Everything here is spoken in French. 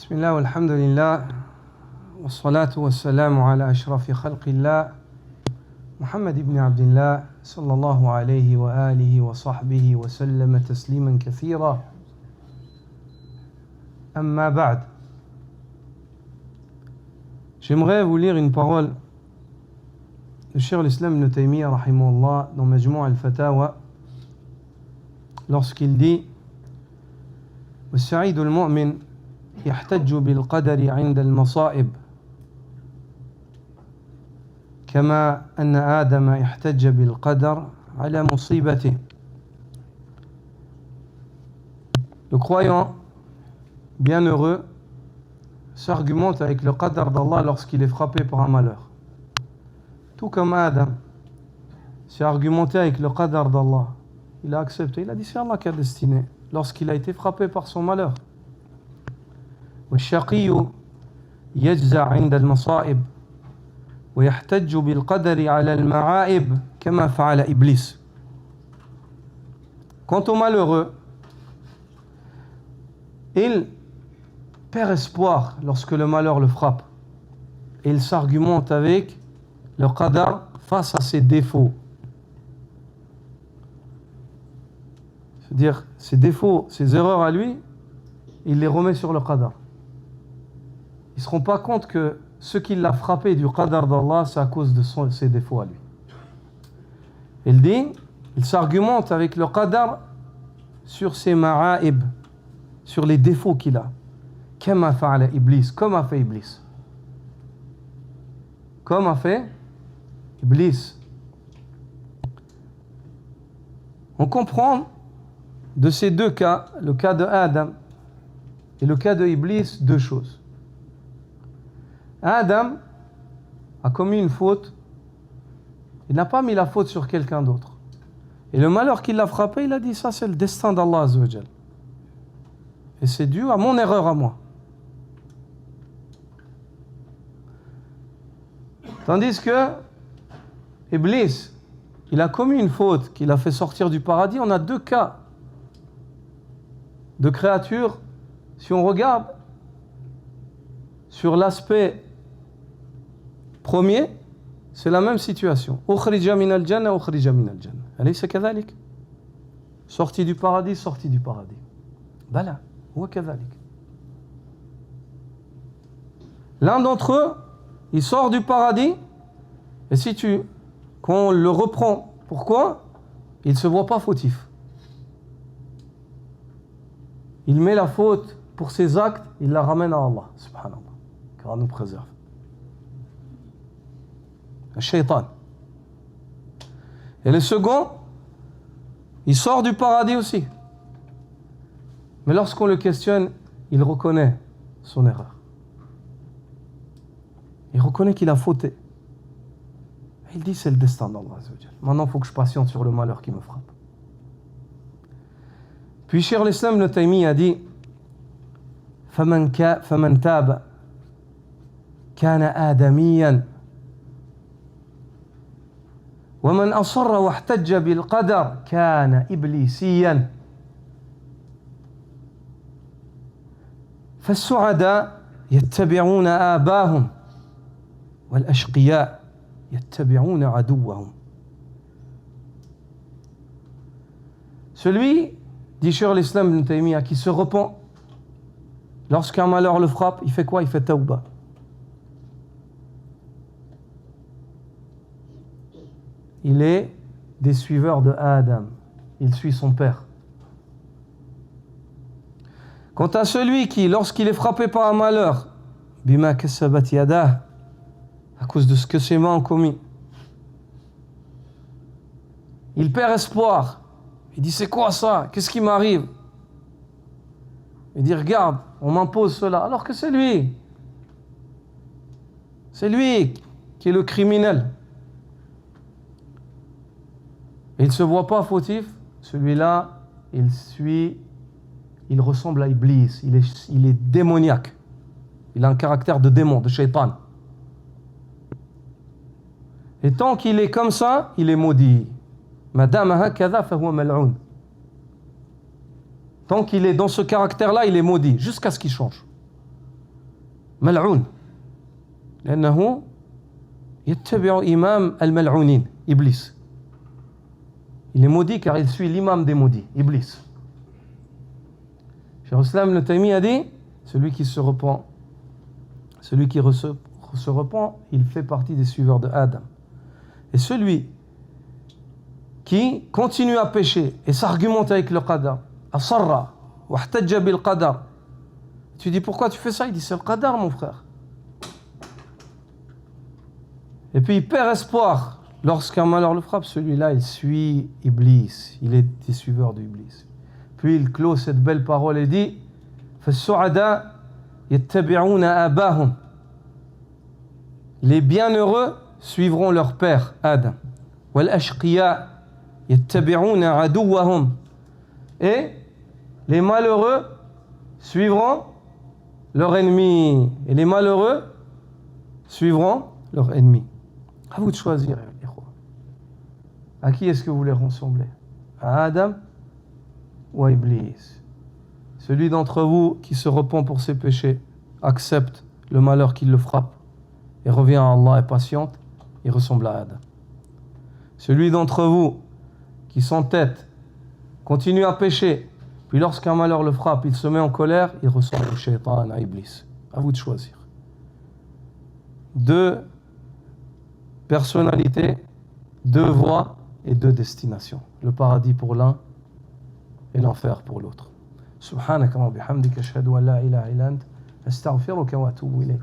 بسم الله والحمد لله والصلاة والسلام على أشرف خلق الله محمد بن عبد الله صلى الله عليه وآله وصحبه وسلم تسليما كثيرا أما بعد. J'aimerais vous lire une parole de Cheikh l'Islam Ibn Taymiyyah rahimahullah dans Majmou' al-Fatawa lorsqu'il dit والسعيد المؤمن يحتج بالقدر عند المصائب كما أن آدم احتج بالقدر على مصيبته. Le croyant bienheureux s'argumente avec le qadar d'Allah lorsqu'il est frappé par un malheur. Tout comme Adam s'est argumenté avec le qadar d'Allah. Il a accepté, il a dit c'est Allah qui a destiné lorsqu'il a été frappé par son malheur. والشقي يجزع عند المصائب ويحتج بالقدر على المعائب كما فعل إبليس. Quant au malheureux, il perd espoir lorsque le malheur le frappe et il s'argumente avec le qadar face à ses défauts. C'est-à-dire ses défauts, ses erreurs à lui, il les remet sur le qadar. Ils ne se rendent pas compte que ce qui l'a frappé du qadar d'Allah, c'est à cause de ses défauts à lui. Il dit, il s'argumente avec le qadar sur ses ma'aib, sur les défauts qu'il a. Kama fa'ala Iblis, comme a fait Iblis. Comme a fait Iblis. On comprend de ces deux cas, le cas de Adam et le cas de Iblis, deux choses. Adam a commis une faute, il n'a pas mis la faute sur quelqu'un d'autre. Et le malheur qui l'a frappé, il a dit ça c'est le destin d'Allah Azza wa Jal. Et c'est dû à mon erreur à moi. Tandis que Iblis, il a commis une faute qui l'a fait sortir du paradis. On a deux cas de créatures. Si on regarde sur l'aspect premier, c'est la même situation. Ukhrija min al-jannah, ukhrija min al-jannah. Alaysa kadhalik? Sorti du paradis, sorti du paradis. Bala, huwa kadhalik. L'un d'entre eux, il sort du paradis, et quand on le reprend, pourquoi? Il ne se voit pas fautif. Il met la faute pour ses actes, il la ramène à Allah, subhanallah, car Allah nous préserve. Le shaitan. Et le second, il sort du paradis aussi. Mais lorsqu'on le questionne, il reconnaît son erreur. Il reconnaît qu'il a fauté. Il dit c'est le destin d'Allah. Maintenant, il faut que je patiente sur le malheur qui me frappe. Puis Cheikh l'Islam Ibn Taymiyyah a dit فمن تاب كان آدميا ومن أصر واحتج بالقدر كان إبليسيا فالسعداء يتبعون آباهم والأشقياء يتبعون عدوهم. Celui, dit Cheikh l'Islam Ibn Taymiyyah, qui se repent lorsqu'un malheur le frappe, il fait quoi? Il fait tawbah. Il est des suiveurs de Adam. Il suit son père. Quant à celui qui, lorsqu'il est frappé par un malheur, bima kasabat yadah, à cause de ce que ses mains ont commis, il perd espoir. Il dit c'est quoi ça? Qu'est-ce qui m'arrive? Il dit regarde, on m'impose cela, alors que c'est lui. C'est lui qui est le criminel. Et il ne se voit pas fautif. Celui-là, il ressemble à Iblis. Il est démoniaque. Il a un caractère de démon, de shaitan. Et tant qu'il est comme ça, il est maudit. Madame hakadha fahuwa mal'un. Tant qu'il est dans ce caractère-là, il est maudit, jusqu'à ce qu'il change. ملعون لأنه يتبع إمام الملعونين إبليس. Il est maudit car il suit l'imam des maudits, Iblis. Cheikh Islam Ibn Taymiyyah a dit, celui qui se repent, il fait partie des suiveurs de Adam. Et celui qui continue à pécher et s'argumente avec le qadar, asarra, wahtajja bil qadar. Tu dis pourquoi tu fais ça? Il dit c'est le qadar mon frère. Et puis il perd espoir. Lorsqu'un malheur le frappe, celui-là, il suit Iblis. Il est des suiveurs d'Iblis. Puis il clôt cette belle parole et dit فَالسُّعَدَاء يَتَّبِعُونَ آبَاهُمْ. Les bienheureux suivront leur père, Adam. وَالْأَشْقِيَاء يَتَّبِعُونَ عَدُوَّهُمْ. Et les malheureux suivront leur ennemi. Et les malheureux suivront leur ennemi. À vous de choisir. À qui est-ce que vous voulez ressembler? À Adam ou à Iblis? Celui d'entre vous qui se repent pour ses péchés, accepte le malheur qui le frappe et revient à Allah et patiente, il ressemble à Adam. Celui d'entre vous qui s'entête, continue à pécher, puis lorsqu'un malheur le frappe, il se met en colère, il ressemble au shaitan, à Iblis. À vous de choisir. Deux personnalités, deux voies et deux destinations. Le paradis pour l'un et l'enfer pour l'autre. Subhanaka wa bihamdika ashhadu an la ilaha illa anta astaghfiruka wa atubu ilayk.